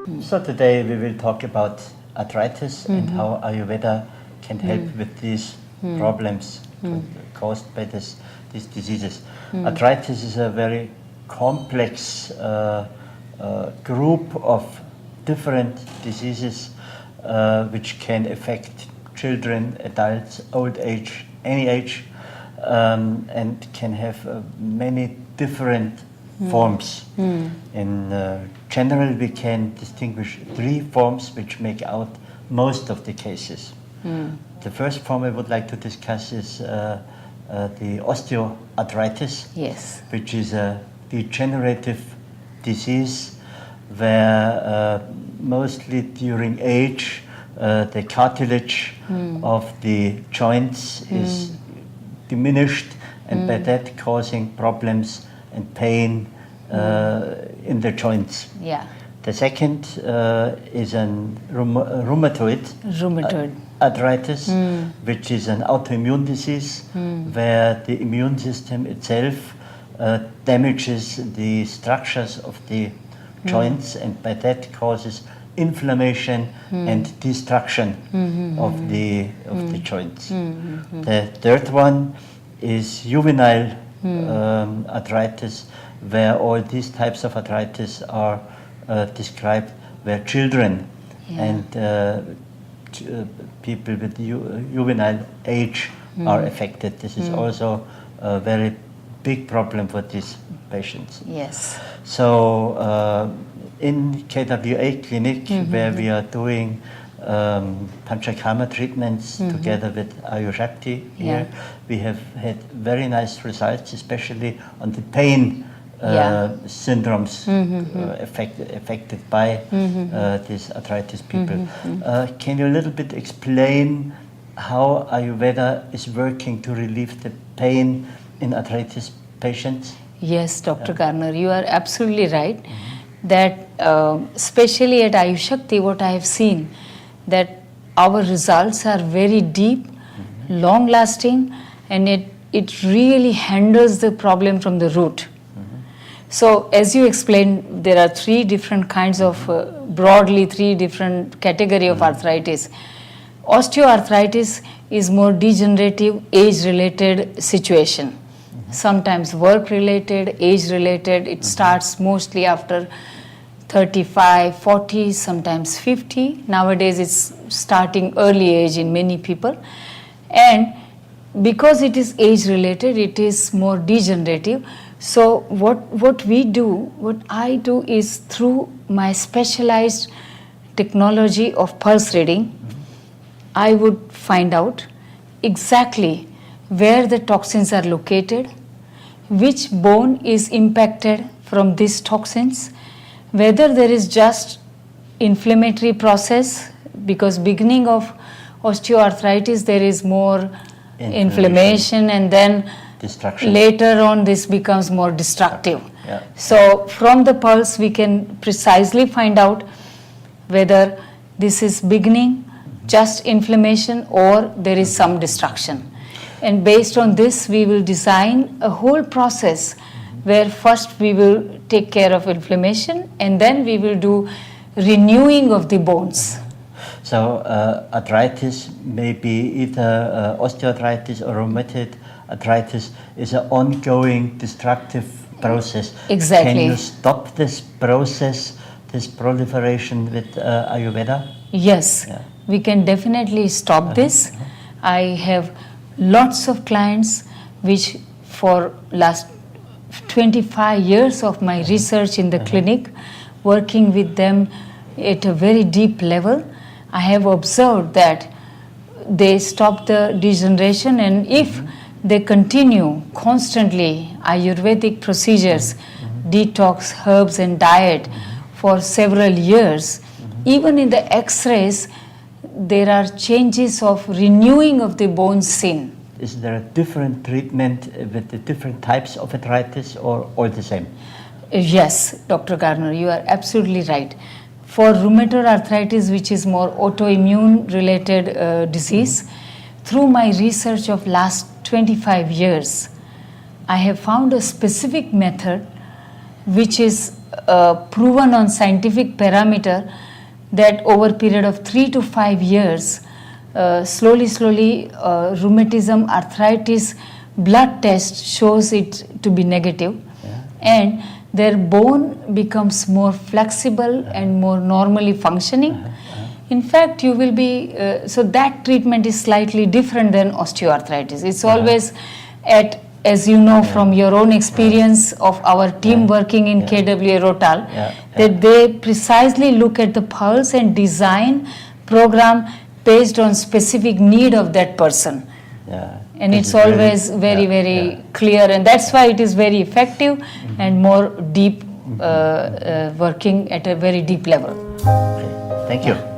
So today we will talk about arthritis and how Ayurveda can help with these problems caused by these diseases. Arthritis is a very complex group of different diseases which can affect children, adults, old age, any age, and can have many different forms. In general, we can distinguish three forms which make out most of the cases. The first form I would like to discuss is the osteoarthritis, Yes. which is a degenerative disease where mostly during age the cartilage of the joints is diminished, and by that causing problems and pain in the joints. Yeah. The second is an rheumatoid arthritis, which is an autoimmune disease where the immune system itself damages the structures of the joints, and by that causes inflammation and destruction of the joints. The third one is juvenile arthritis, where all these types of arthritis are described, where children and people with juvenile age are affected. This is also a very big problem for these patients. Yes. So in KWA clinic, where we are doing Panchakarma treatments together with Ayushakti here, we have had very nice results, especially on the pain syndromes affected by these arthritis people. Can you a little bit explain how Ayurveda is working to relieve the pain in arthritis patients? Yes, Dr. Garner, you are absolutely right that especially at Ayushakti, what I have seen, that our results are very deep, long lasting, and it really handles the problem from the root. So as you explained, there are three different kinds of, broadly three different category of arthritis. Osteoarthritis is more degenerative, age-related situation. Sometimes work-related, age-related. It starts mostly after 35, 40, sometimes 50. Nowadays it's starting early age in many people. And because it is age-related, it is more degenerative. So what I do is through my specialized technology of pulse reading, I would find out exactly where the toxins are located, which bone is impacted from these toxins, whether there is just inflammatory process, because beginning of osteoarthritis there is more inflammation and then later on this becomes more destructive. So from the pulse we can precisely find out whether this is beginning just inflammation or there is some destruction. And based on this we will design a whole process where first we will take care of inflammation and then we will do renewing of the bones. So arthritis may be either osteoarthritis or rheumatoid arthritis is an ongoing destructive process. Exactly. Can you stop this process, this proliferation with Ayurveda? Yes, we can definitely stop this. I have lots of clients which for last 25 years of my research in the clinic, working with them at a very deep level, I have observed that they stop the degeneration, and if they continue constantly Ayurvedic procedures, detox, herbs and diet for several years, even in the x-rays there are changes of renewing of the bone seen. Is there a different treatment with the different types of arthritis or all the same? Yes, Dr. Garner, you are absolutely right. For rheumatoid arthritis, which is more autoimmune related disease, through my research of last 25 years, I have found a specific method which is proven on scientific parameter that over a period of 3 to 5 years, slowly, rheumatism, arthritis, blood test shows it to be negative, and their bone becomes more flexible and more normally functioning. In fact, you will be, so that treatment is slightly different than osteoarthritis. It's always at, as you know from your own experience of our team working in KWA Rotal, that they precisely look at the pulse and design program based on specific need of that person. And it's always very clear, and that's why it is very effective and more deep working at a very deep level. Okay. Thank you.